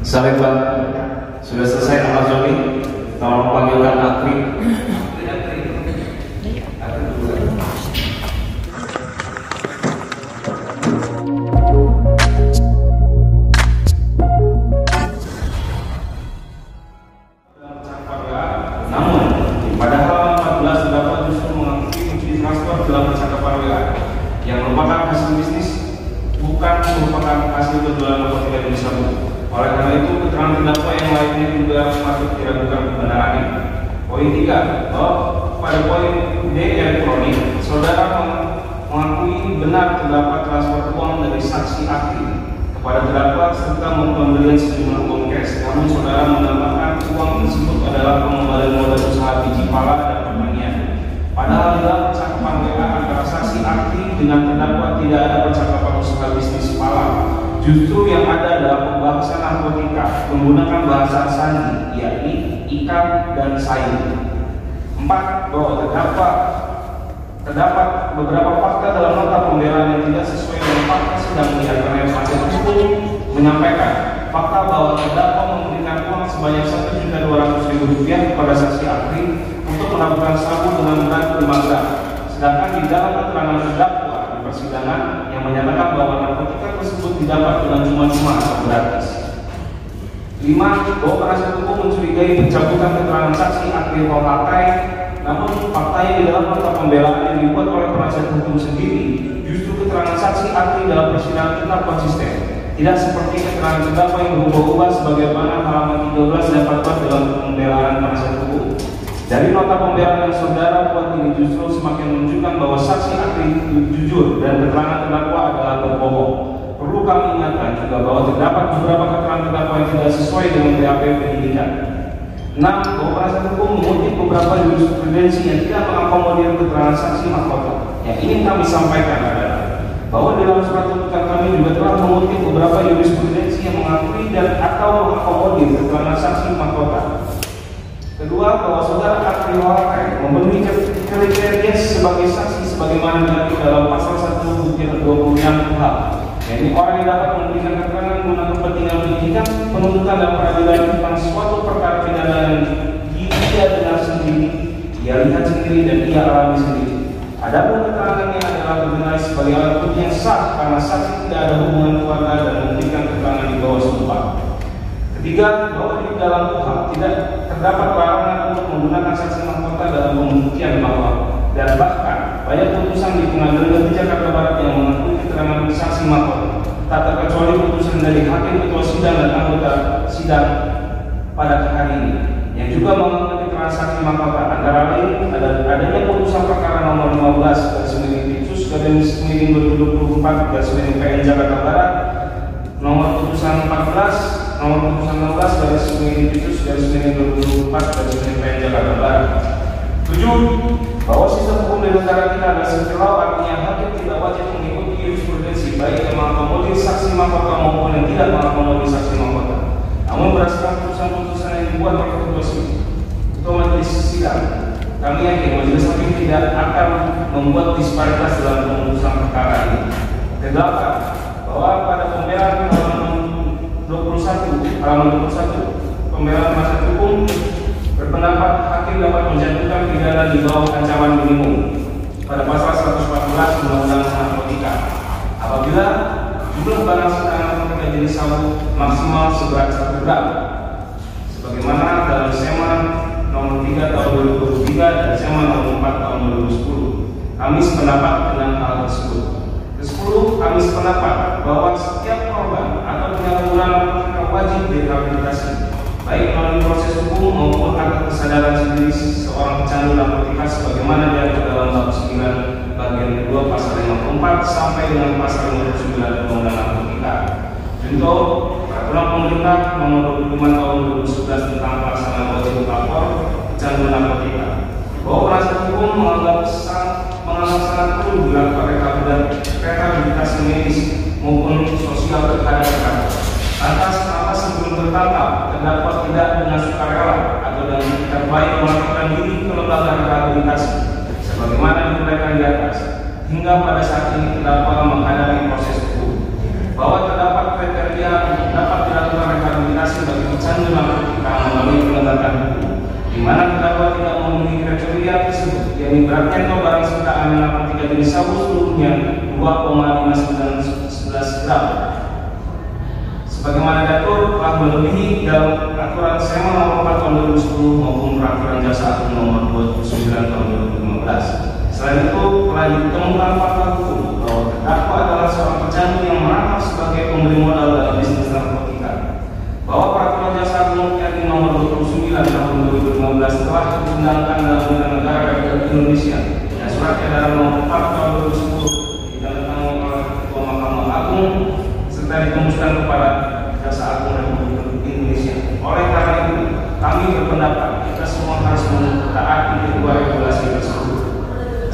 Sorry Pak, sudah selesai Ahmad Zoni. Tolong panggilkan Akri. Namun, pada halaman 14 terdapat justru mengakui bukti transfer dalam percakapan WA yang merupakan hasil bisnis, bukan merupakan hasil penjualan narkotika jenis sabu. Oleh karena itu, keterangan terdakwa yang lainnya juga patut diragukan kebenarannya. Poin 3, bahwa pada poin D elektronik, saudara mengakui benar terdapat transfer uang dari saksi Akri kepada terdakwa serta pembelian sejumlah uang cash. Namun saudara menambahkan uang tersebut adalah pengembalian modal usaha biji pala dan pertanian. Padahal dalam percakapan WA antara saksi Akri dengan terdakwa tidak ada percakapan usaha bisnis pala. Justru yang ada adalah pembahasan narkotika menggunakan bahasa sandi, yakni ikan dan sayur. 4. Bahwa terdapat beberapa fakta dalam nota pembelaan yang tidak sesuai dengan fakta sedang diaturkan penasihat hukum menyampaikan fakta bahwa terdakwa memberikan uang sebanyak Rp1.200.000 kepada saksi Akri untuk melakukan sabu dengan berat 5 gram. Sedangkan di dalam keterangan terdakwa di persidangan yang menyatakan bahwa narkotika tersebut didapat dengan cuma-cuma atau gratis. 5. Bahwa penasihat hukum mencurigai pencabutan keterangan saksi Akri Rohakai. Namun faktanya di dalam nota pembelaan yang dibuat oleh penasihat hukum sendiri, justru keterangan saksi Akri dalam persidangan tetap konsisten. Tidak seperti keterangan terdakwa yang berubah-ubah sebagaimana halaman 13 dan 14 dalam pembelaan penasihat hukum. Dari nota pembelaan yang saudara buat ini justru semakin menunjukkan bahwa saksi Akri jujur dan keterangan terdakwa adalah berbohong. Perlu kami ingatkan juga bahwa terdapat beberapa keterangan terdakwa yang tidak sesuai dengan BAP penyidikan. 6. Bahwa penasihat hukum mengutip beberapa jurisprudensi yang tidak mengakomodir keterangan saksi mahkota. Yang ingin kami sampaikan adalah bahwa dalam surat tuntutan kami juga telah mengutip beberapa jurisprudensi yang mengakui dan atau mengakomodir keterangan saksi mahkota. Kedua, bahwa saudara Akri Rohakai memenuhi kriteria sebagai saksi sebagaimana diatur dalam pasal 126 KUHP. Jadi orang yang dapat memberikan keterangan guna kepentingan penyidikan, penuntutan dan peradilan tentang suatu perkara pidana yang dia dengar sendiri, dia lihat sendiri dan dia alami sendiri. Adapun keterangannya adalah dinilai sebagai alat bukti yang sah karena saksi tidak ada hubungan keluarga dan memberikan keterangan di bawah sumpah. Ketiga, bahwa di dalam KUHP tidak terdapat larangan untuk menggunakan saksi mahkota dalam pembuktian bahwa dan bahkan banyak putusan di Pengadilan Negeri Jakarta Barat yang mengakui keterangan saksi mahkota, tak terkecuali putusan dari hakim ketua sidang dan anggota sidang pada hari ini, yang juga mengakui keterangan saksi mahkota antara lain adanya putusan perkara nomor 15/2024/PN Jakarta Barat, nomor putusan 14, nomor putusan 16/2024/PN Jakarta Barat. 7. Bahwa sistem hukum di negara kita adalah sirkular, artinya hakim tidak wajib mengikuti jurisprudensi baik yang mengakomodir saksi mahkota maupun yang tidak mengakomodir saksi mahkota. Namun berdasarkan putusan-putusan yang dibuat oleh ketua majelis sidang, kami yakin majelis hakim tidak akan membuat disparitas dalam pemutusan perkara ini. Kedelapan, bahwa pada pembelaan halaman 21 pembelaan penasihat hukum berpendapat hakim dapat menjatuhkan pidana di bawah ancaman minimum pada pasal 114 Undang-Undang Narkotika apabila jumlah barang sitaan narkotika jenis sabu maksimal seberat 1 gram sebagaimana dalam Seman nomor 3 tahun 2023 dan Seman nomor 4 tahun 2010. Kami sependapat dengan hal tersebut. Ke-10, kami sependapat bahwa setiap korban atau penyalahgunaan narkotika wajib direhabilitasi baik melalui proses hukum maupun atas kesadaran sendiri seorang pecandu narkotika sebagaimana diatur dalam bab 9 bagian 2 pasal 54 sampai dengan pasal 59 Undang-Undang Narkotika. Contoh, peraturan pemerintah nomor 25 tahun 2011 tentang pelaksanaan wajib lapor pecandu narkotika. Bahwa penasihat hukum menganggap sangat perlu dilakukan rehabilitasi medis maupun sosial terhadap rekan. Lantas sebelum tertangkap terdakwa tidak dengan sukarela atau dengan itikat baik melakukan diri ke lembaga rehabilitasi sebagaimana diuraikan di atas hingga pada saat ini terdakwa menghadapi proses hukum. Bahwa terdapat kriteria dapat dilakukan rehabilitasi sebagaimana diatur telah melebihi dalam aturan SEMA nomor 4 tahun 2010 maupun peraturan Jaksa Agung nomor 29 tahun 2015. Selain itu telah ditemukan fakta hukum bahwa terdakwa adalah seorang pecandu yang merangkap sebagai pemberi modal dalam bisnis narkotika, bahwa peraturan Jaksa Agung RI nomor 29 tahun 2015 telah diundangkan dalam Undang Negara Republik Indonesia dan surat edaran nomor 4 tahun 2010 ditandatangani oleh Ketua Mahkamah Agung serta ditembuskan kepada Jaksa Agung Republik Indonesia. Oleh karena itu, kami berpendapat kita semua harus mentaati kedua regulasi tersebut.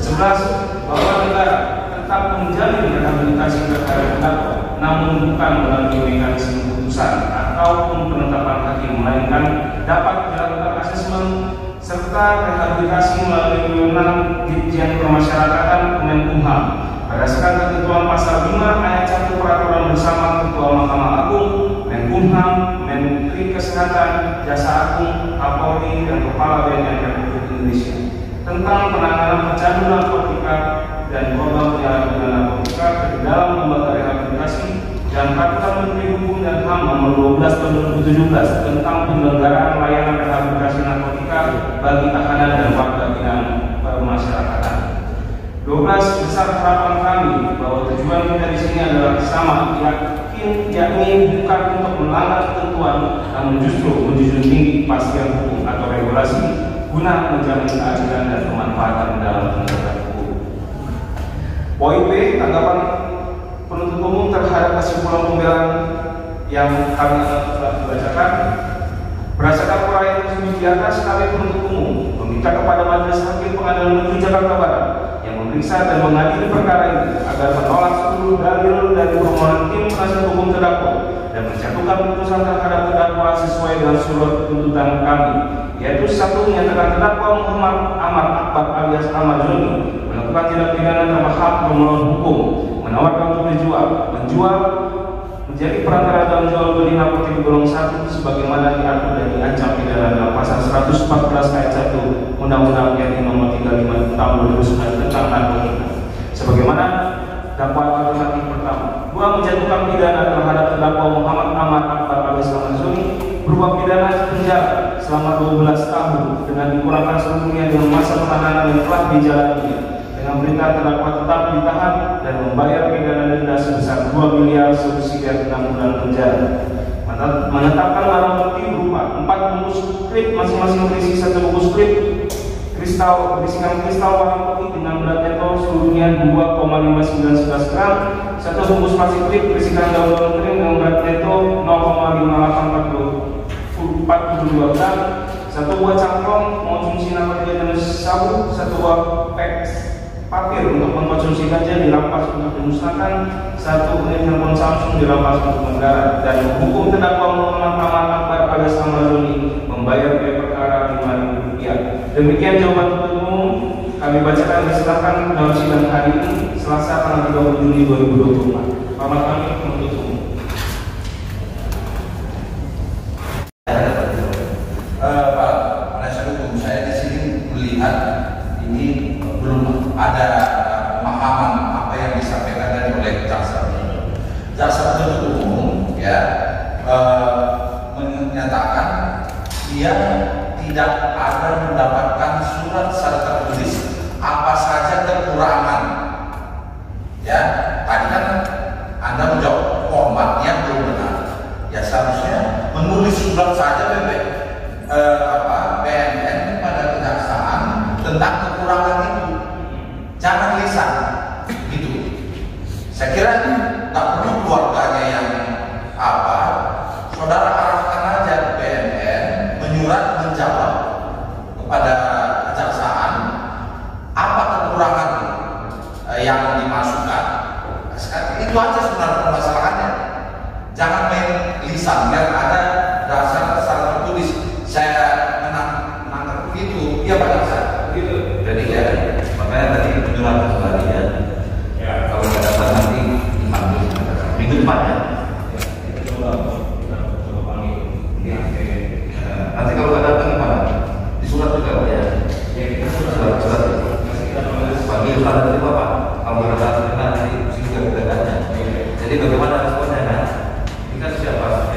11. Bahwa negara tetap menjalin rehabilitasi terhadap terdakwa, namun bukan melalui mekanisme putusan ataupun penetapan hakim, melainkan dapat dilakukan asesmen serta rehabilitasi melalui wewenang Ditjen Permasyarakatan Kemenkumham berdasarkan ketentuan pasal 5 ayat 1 peraturan bersama Ketua Mahkamah Agung, Menkumham, Menteri Kesehatan, Jaksa Agung, Kapolri, dan Kepala BNN Republik Indonesia tentang penanganan pecandu narkotika dan korban penyalahgunaan narkotika di dalam lembaga rehabilitasi dan Peraturan Menteri Hukum dan HAM nomor 12 tahun 2017 tentang penyelenggaraan layanan rehabilitasi narkotika bagi tahanan dan warga binaan permasyarakatan. 12. Besar harapan kami bahwa tujuan kita di sini adalah sama, yakni bukan untuk melanggar ketentuan, namun justru menjunjung tinggi kepastian hukum atau regulasi guna menjamin keadilan dan kemanfaatan dalam penegakan hukum. Poin B, tanggapan penuntut umum terhadap kesimpulan pembelaan yang kami telah dibacakan. Berdasarkan uraian tersebut di atas, kami penuntut umum meminta kepada Majelis Hakim Pengadilan Negeri Jakarta Barat yang memeriksa dan mengadili perkara ini agar menolak seluruh dalil dari permohonan tim penasihat hukum terdakwa dan menjatuhkan putusan terhadap terdakwa sesuai dengan surat tuntutan kami, yaitu 1. Menyatakan terdakwa Muhammad Ahmad Akbar alias Ahmad Zoni melakukan tindak pidana terhadap melawan hukum, menawarkan untuk menjual, menjadi perantara dalam jual beli narkotika golongan 1 sebagaimana diatur dan diancam pidana dalam pasal 114 ayat 1 Undang-Undang RI nomor 35 tahun 2009 tentang narkotika. Sebagaimana dakwaan alternatif pertama. 2. Menjatuhkan pidana terhadap terdakwa Muhammad Ahmad Akbar alias Ahmad Zoni berupa pidana penjara selama 12 tahun dengan dikurangkan seluruhnya dengan masa penahanan yang telah dijalaninya, dengan perintah terdakwa tetap ditahan dan membayar pidana denda sebesar 2 miliar subsidi 6 bulan penjara. Menetapkan barang bukti berupa 4 bungkus klip masing-masing berisi 1 bungkus klip berisikan kristal warna putih dengan berat neto seluruhnya 2,5911 gram, 1 bungkus plastik klip berisikan daun-daun kering dengan berat neto 0,5842 gram, 1 buah cangkong mengonsumsi narkotika jenis sabu, 1 buah peks papir untuk mengkonsumsi ganja dirampas untuk dimusnahkan, 1 unit handphone Samsung dirampas untuk negara, dan menghukum terdakwa Muhammad Ahmad Akbar alias Ahmad Zoni membayar biaya perkara Rp5.000. Demikian jawaban penuntut umum kami bacakan diserahkan dalam sidang hari ini Selasa tanggal 30 Juni 2024. Selamat kami penuntut umum. Pak penasihat hukum, saya di sini melihat ini belum ada pemahaman apa yang disampaikan tadi oleh jaksa. Jaksa penuntut umum menyatakan dia tidak ada mendapatkan surat secara tertulis apa saja kekurangan. Ya, tadi kan Anda menjawab formatnya belum benar. Ya seharusnya menulis surat saja BNN kepada kejaksaan tentang kekurangan itu. Jangan lisan gitu. Saya kira tak perlu keluarganya yang saudara arahkan aja BNN menyurat menjawab kepada kejaksaan apa kekurangan yang dimasukkan. Itu aja sebenarnya permasalahannya. Jangan main lisan biar ada dasar secara tertulis. Saya menangkap begitu, iya Pak Jaksa. Begitu. Jadi ya, makanya tadi menyurat kembali ya. Kalau nggak dapat nanti minggu depan ya. Nanti kalau nggak datang gimana? Disurat juga ya. Kita surat. Panggil pada itu Pak. Kalau nggak datang nanti juga kita tanya. Jadi bagaimana responnya kan? Kita siapa?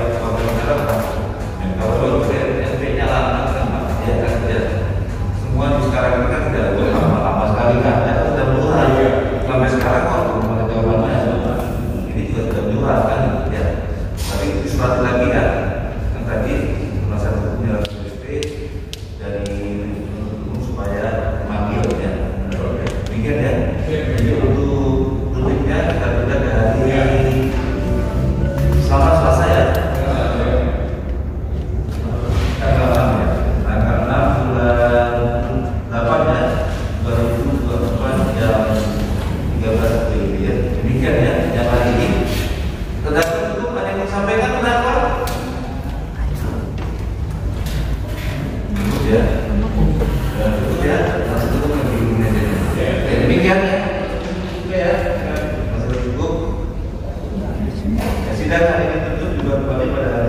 Sidang hari ini tutup juga kembali pada hari